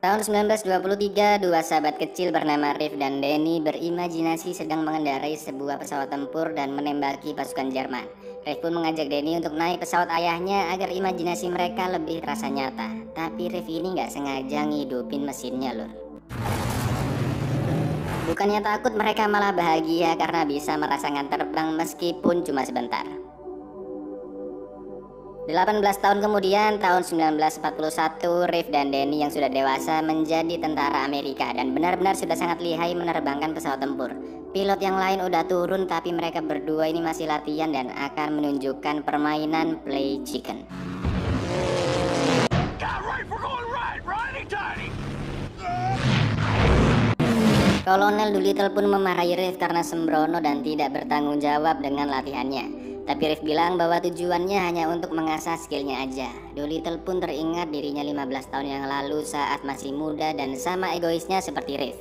Tahun 1923, dua sahabat kecil bernama Riff dan Danny berimajinasi sedang mengendarai sebuah pesawat tempur dan menembaki pasukan Jerman. Riff pun mengajak Danny untuk naik pesawat ayahnya agar imajinasi mereka lebih terasa nyata. Tapi Riff ini nggak sengaja ngidupin mesinnya loh. Bukannya takut, mereka malah bahagia karena bisa merasakan terbang meskipun cuma sebentar. 18 tahun kemudian, tahun 1941, Riff dan Danny yang sudah dewasa menjadi tentara Amerika dan benar-benar sudah sangat lihai menerbangkan pesawat tempur. Pilot yang lain udah turun, tapi mereka berdua ini masih latihan dan akan menunjukkan permainan play chicken. Kolonel Doolittle pun memarahi Riff karena sembrono dan tidak bertanggung jawab dengan latihannya. Tapi Riff bilang bahwa tujuannya hanya untuk mengasah skillnya aja. Doolittle pun teringat dirinya 15 tahun yang lalu saat masih muda dan sama egoisnya seperti Riff.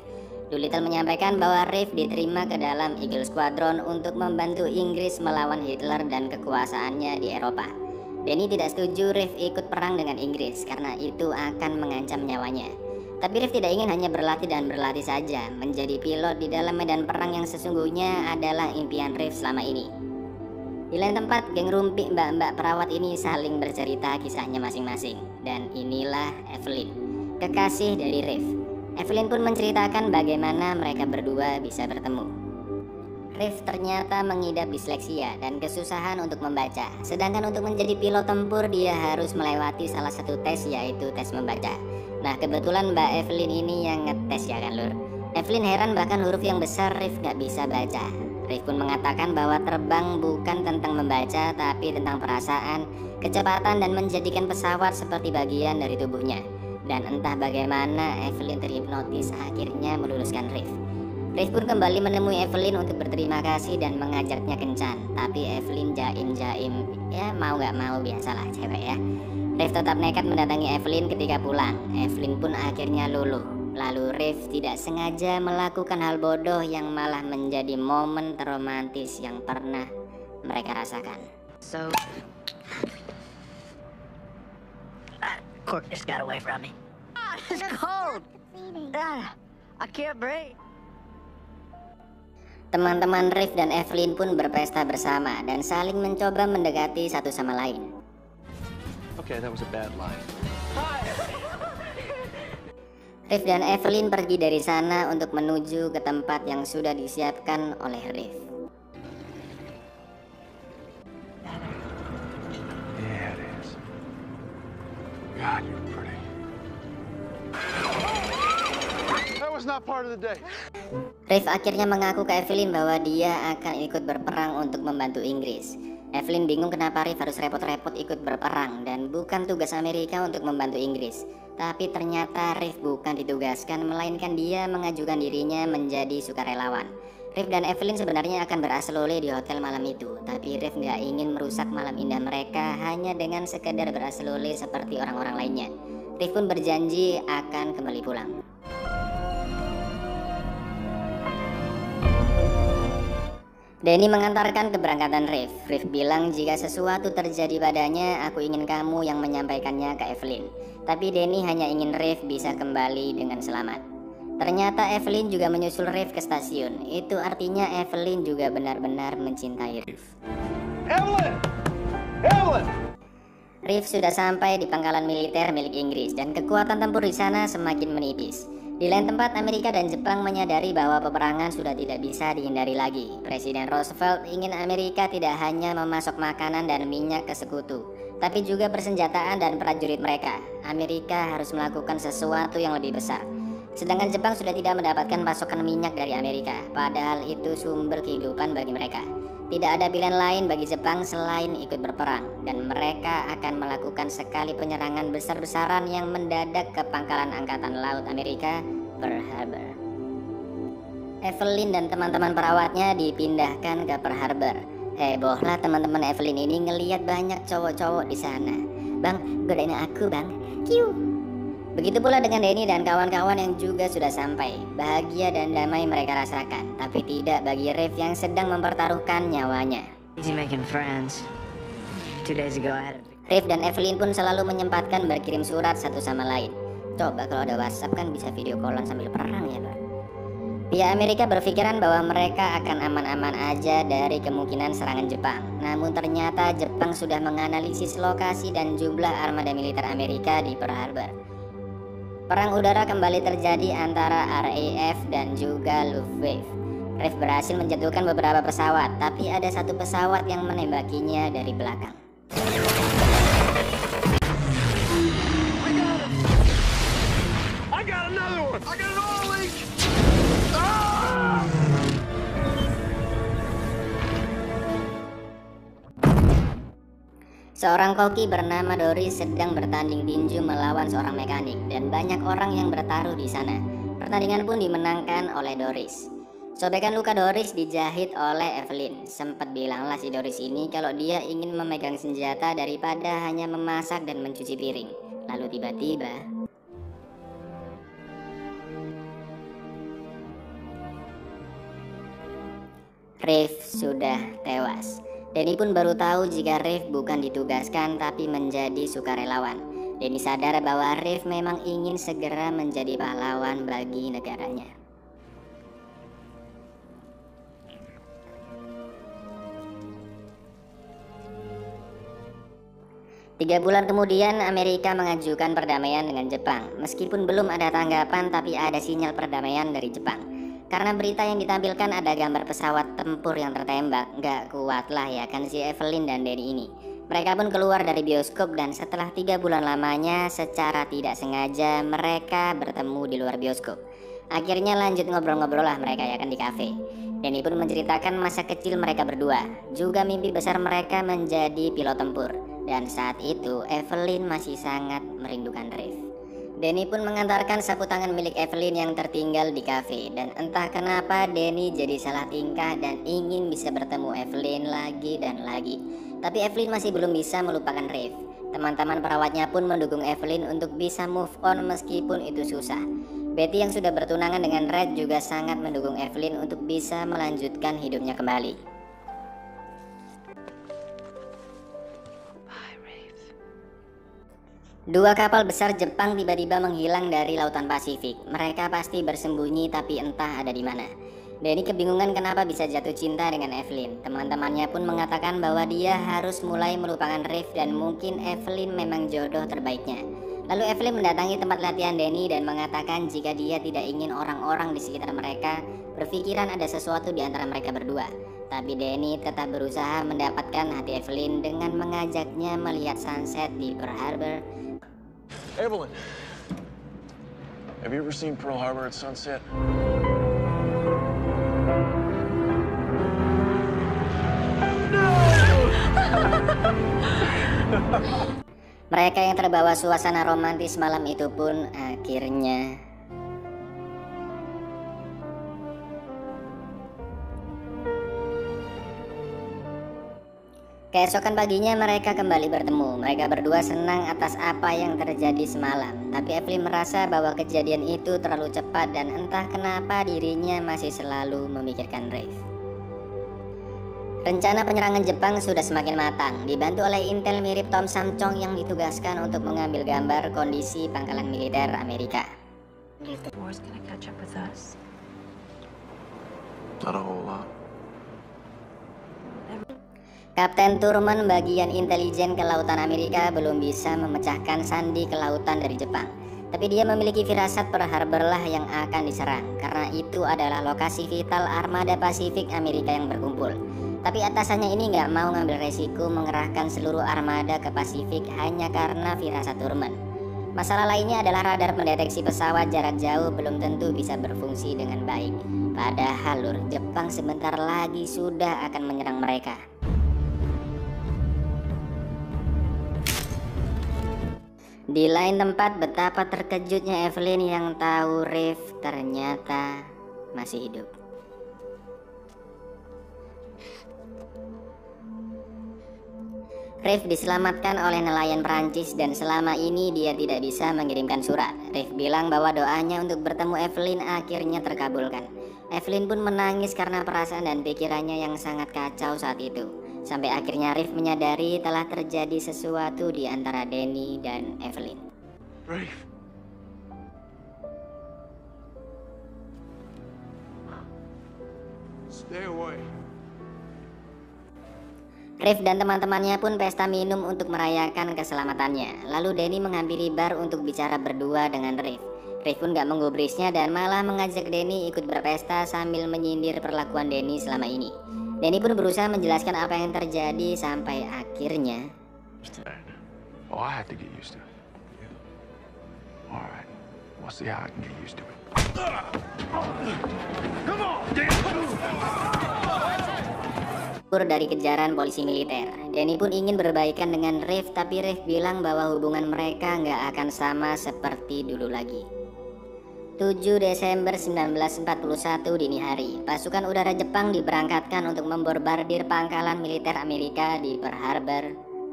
Doolittle menyampaikan bahwa Riff diterima ke dalam Eagle Squadron untuk membantu Inggris melawan Hitler dan kekuasaannya di Eropa. Danny tidak setuju Riff ikut perang dengan Inggris karena itu akan mengancam nyawanya. Tapi Riff tidak ingin hanya berlatih dan berlatih saja. Menjadi pilot di dalam medan perang yang sesungguhnya adalah impian Riff selama ini. Di lain tempat, geng rumpi mbak-mbak perawat ini saling bercerita kisahnya masing-masing. Dan inilah Evelyn, kekasih dari Riff. Evelyn pun menceritakan bagaimana mereka berdua bisa bertemu. Riff ternyata mengidap disleksia dan kesusahan untuk membaca. Sedangkan untuk menjadi pilot tempur dia harus melewati salah satu tes, yaitu tes membaca. Nah, kebetulan Mbak Evelyn ini yang ngetes ya kan lur. Evelyn heran bahkan huruf yang besar Riff gak bisa baca. Riff pun mengatakan bahwa terbang bukan tentang membaca, tapi tentang perasaan, kecepatan, dan menjadikan pesawat seperti bagian dari tubuhnya. Dan entah bagaimana Evelyn terhipnotis akhirnya meluluskan Riff. Riff pun kembali menemui Evelyn untuk berterima kasih dan mengajaknya kencan. Tapi Evelyn jaim-jaim, ya mau gak mau, biasalah cewek ya. Riff tetap nekat mendatangi Evelyn ketika pulang. Evelyn pun akhirnya luluh. Lalu Riff tidak sengaja melakukan hal bodoh yang malah menjadi momen terromantis yang pernah mereka rasakan. So, cork just got away from me. It's cold. I can't breathe. Teman-teman Riff dan Evelyn pun berpesta bersama dan saling mencoba mendekati satu sama lain. Okay, that was a bad line. Riff dan Evelyn pergi dari sana untuk menuju ke tempat yang sudah disiapkan oleh Riff. Yeah, it is. God, you're pretty. That was not part of the day. Riff akhirnya mengaku ke Evelyn bahwa dia akan ikut berperang untuk membantu Inggris. Evelyn bingung kenapa Riff harus repot-repot ikut berperang dan bukan tugas Amerika untuk membantu Inggris. Tapi ternyata Riff bukan ditugaskan, melainkan dia mengajukan dirinya menjadi sukarelawan. Riff dan Evelyn sebenarnya akan beraselole di hotel malam itu, tapi Riff nggak ingin merusak malam indah mereka hanya dengan sekedar beraselole seperti orang-orang lainnya. Riff pun berjanji akan kembali pulang. Danny mengantarkan keberangkatan Riff. Riff bilang jika sesuatu terjadi padanya, aku ingin kamu yang menyampaikannya ke Evelyn. Tapi Danny hanya ingin Riff bisa kembali dengan selamat. Ternyata Evelyn juga menyusul Riff ke stasiun. Itu artinya Evelyn juga benar-benar mencintai Riff. Evelyn! Evelyn! Riff sudah sampai di pangkalan militer milik Inggris dan kekuatan tempur di sana semakin menipis. Di lain tempat, Amerika dan Jepang menyadari bahwa peperangan sudah tidak bisa dihindari lagi. Presiden Roosevelt ingin Amerika tidak hanya memasok makanan dan minyak ke sekutu, tapi juga persenjataan dan prajurit mereka. Amerika harus melakukan sesuatu yang lebih besar. Sedangkan Jepang sudah tidak mendapatkan pasokan minyak dari Amerika, padahal itu sumber kehidupan bagi mereka. Tidak ada pilihan lain bagi Jepang selain ikut berperang, dan mereka akan melakukan sekali penyerangan besar-besaran yang mendadak ke pangkalan Angkatan Laut Amerika, Pearl Harbor. Evelyn dan teman-teman perawatnya dipindahkan ke Pearl Harbor. Hebohlah teman-teman Evelyn ini ngelihat banyak cowok-cowok di sana. Bang, godain aku bang, kiu. Begitu pula dengan Danny dan kawan-kawan yang juga sudah sampai. Bahagia dan damai mereka rasakan, tapi tidak bagi Riff yang sedang mempertaruhkan nyawanya. Easy making friends. 2 days ago I had a Riff dan Evelyn pun selalu menyempatkan berkirim surat satu sama lain. Coba kalau ada WhatsApp kan bisa video callan sambil perang ya bro. Pihak Amerika berpikiran bahwa mereka akan aman-aman aja dari kemungkinan serangan Jepang. Namun ternyata Jepang sudah menganalisis lokasi dan jumlah armada militer Amerika di Pearl Harbor. Perang udara kembali terjadi antara RAF dan juga Luftwaffe. RAF berhasil menjatuhkan beberapa pesawat, tapi ada satu pesawat yang menembakinya dari belakang. I got another one! I got an oil leak! Seorang koki bernama Doris sedang bertanding tinju melawan seorang mekanik dan banyak orang yang bertaruh di sana. Pertandingan pun dimenangkan oleh Doris. Sobekan luka Doris dijahit oleh Evelyn. Sempat bilanglah si Doris ini kalau dia ingin memegang senjata daripada hanya memasak dan mencuci piring. Lalu tiba-tiba Reef sudah tewas. Denny pun baru tahu jika Reef bukan ditugaskan tapi menjadi sukarelawan. Denny sadar bahwa Reef memang ingin segera menjadi pahlawan bagi negaranya. Tiga bulan kemudian Amerika mengajukan perdamaian dengan Jepang. Meskipun belum ada tanggapan tapi ada sinyal perdamaian dari Jepang. Karena berita yang ditampilkan ada gambar pesawat tempur yang tertembak. Gak kuat lah ya kan si Evelyn dan Denny ini. Mereka pun keluar dari bioskop dan setelah 3 bulan lamanya secara tidak sengaja mereka bertemu di luar bioskop. Akhirnya lanjut ngobrol-ngobrol lah mereka ya kan di kafe. Denny pun menceritakan masa kecil mereka berdua. Juga mimpi besar mereka menjadi pilot tempur. Dan saat itu Evelyn masih sangat merindukan Reef. Denny pun mengantarkan sapu tangan milik Evelyn yang tertinggal di kafe. Dan entah kenapa Denny jadi salah tingkah dan ingin bisa bertemu Evelyn lagi dan lagi. Tapi Evelyn masih belum bisa melupakan Reef. Teman-teman perawatnya pun mendukung Evelyn untuk bisa move on meskipun itu susah. Betty yang sudah bertunangan dengan Red juga sangat mendukung Evelyn untuk bisa melanjutkan hidupnya kembali. Dua kapal besar Jepang tiba-tiba menghilang dari lautan Pasifik. Mereka pasti bersembunyi tapi entah ada di mana. Denny kebingungan kenapa bisa jatuh cinta dengan Evelyn. Teman-temannya pun mengatakan bahwa dia harus mulai melupakan Reef dan mungkin Evelyn memang jodoh terbaiknya. Lalu Evelyn mendatangi tempat latihan Denny dan mengatakan jika dia tidak ingin orang-orang di sekitar mereka berpikiran ada sesuatu di antara mereka berdua. Tapi Denny tetap berusaha mendapatkan hati Evelyn dengan mengajaknya melihat sunset di Pearl Harbor. Evelyn, have you ever seen Pearl Harbor at sunset? Mereka yang terbawa suasana romantis malam itu pun akhirnya keesokan paginya mereka kembali bertemu. Mereka berdua senang atas apa yang terjadi semalam. Tapi Evelyn merasa bahwa kejadian itu terlalu cepat dan entah kenapa dirinya masih selalu memikirkan Reef. Rencana penyerangan Jepang sudah semakin matang, dibantu oleh intel mirip Tom Samchong yang ditugaskan untuk mengambil gambar kondisi pangkalan militer Amerika. Not a whole lot. Kapten Thurman bagian intelijen kelautan Amerika belum bisa memecahkan sandi kelautan dari Jepang. Tapi dia memiliki firasat Pearl Harbor lah yang akan diserang, karena itu adalah lokasi vital armada Pasifik Amerika yang berkumpul. Tapi atasannya ini nggak mau ngambil resiko mengerahkan seluruh armada ke Pasifik hanya karena firasat Thurman. Masalah lainnya adalah radar pendeteksi pesawat jarak jauh belum tentu bisa berfungsi dengan baik. Padahal lur, Jepang sebentar lagi sudah akan menyerang mereka. Di lain tempat, betapa terkejutnya Evelyn yang tahu Reef ternyata masih hidup. Reef diselamatkan oleh nelayan Perancis dan selama ini dia tidak bisa mengirimkan surat. Reef bilang bahwa doanya untuk bertemu Evelyn akhirnya terkabulkan. Evelyn pun menangis karena perasaan dan pikirannya yang sangat kacau saat itu. Sampai akhirnya Reef menyadari telah terjadi sesuatu di antara Denny dan Evelyn. Reef. Stay away. Reef dan teman-temannya pun pesta minum untuk merayakan keselamatannya. Lalu Danny menghampiri bar untuk bicara berdua dengan Reef. Reef pun gak menggubrisnya dan malah mengajak Danny ikut berpesta sambil menyindir perlakuan Danny selama ini. Danny pun berusaha menjelaskan apa yang terjadi sampai akhirnya. Oh, I have to get used to it. All right, we'll see how I can get used to it. Come on, Dari kejaran polisi militer, Danny pun ingin berbaikan dengan Reef, tapi Reef bilang bahwa hubungan mereka nggak akan sama seperti dulu lagi. 7 Desember 1941 dini hari, pasukan udara Jepang diberangkatkan untuk membombardir pangkalan militer Amerika di Pearl Harbor,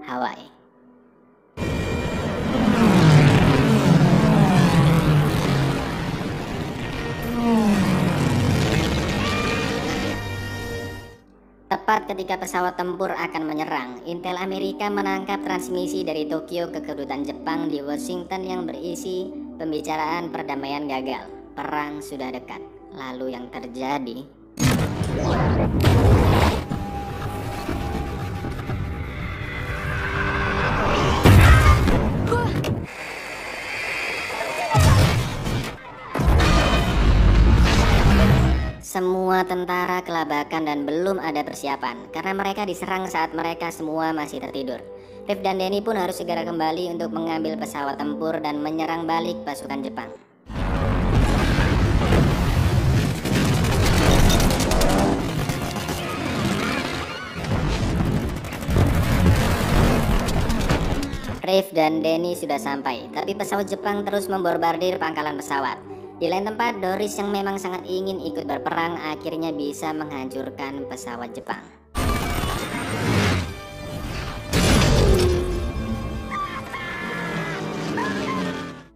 Hawaii. Tepat ketika pesawat tempur akan menyerang, Intel Amerika menangkap transmisi dari Tokyo ke kedutaan Jepang di Washington yang berisi pembicaraan perdamaian gagal, perang sudah dekat. Lalu yang terjadi, semua tentara kelabakan dan belum ada persiapan karena mereka diserang saat mereka semua masih tertidur. Reef dan Danny pun harus segera kembali untuk mengambil pesawat tempur dan menyerang balik pasukan Jepang. Reef dan Danny sudah sampai, tapi pesawat Jepang terus membombardir pangkalan pesawat. Di lain tempat, Doris yang memang sangat ingin ikut berperang akhirnya bisa menghancurkan pesawat Jepang.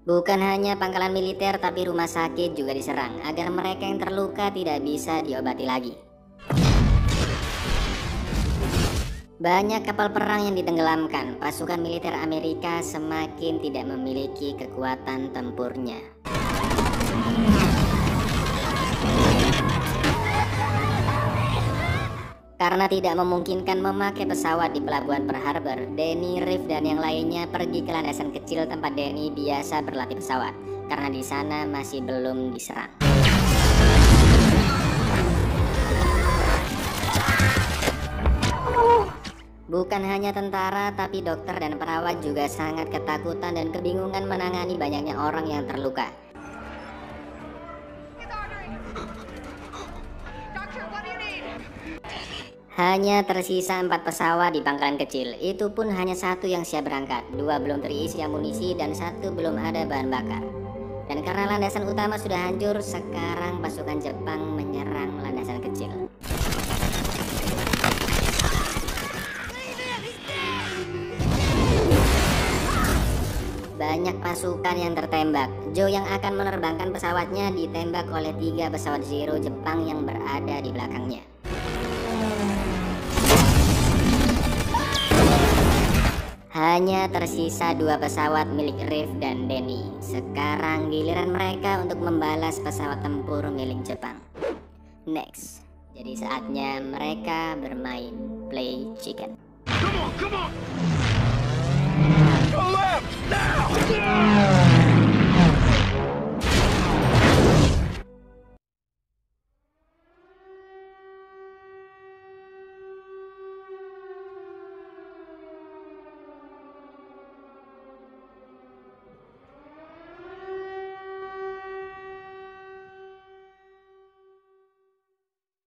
Bukan hanya pangkalan militer, tapi rumah sakit juga diserang agar mereka yang terluka tidak bisa diobati lagi. Banyak kapal perang yang ditenggelamkan, pasukan militer Amerika semakin tidak memiliki kekuatan tempurnya. Karena tidak memungkinkan memakai pesawat di pelabuhan Pearl Harbor, Danny, Reef, dan yang lainnya pergi ke landasan kecil tempat Danny biasa berlatih pesawat, karena di sana masih belum diserang. Bukan hanya tentara, tapi dokter dan perawat juga sangat ketakutan dan kebingungan menangani banyaknya orang yang terluka. Hanya tersisa 4 pesawat di pangkalan kecil, itu pun hanya 1 yang siap berangkat, 2 belum terisi amunisi, dan 1 belum ada bahan bakar. Dan karena landasan utama sudah hancur, sekarang pasukan Jepang menyerang landasan kecil. Banyak pasukan yang tertembak. Joe yang akan menerbangkan pesawatnya ditembak oleh 3 pesawat Zero Jepang yang berada di belakangnya. Hanya tersisa 2 pesawat milik Reef dan Danny. Sekarang giliran mereka untuk membalas pesawat tempur milik Jepang. Next, jadi saatnya mereka bermain play chicken. Come on! Go left! Now!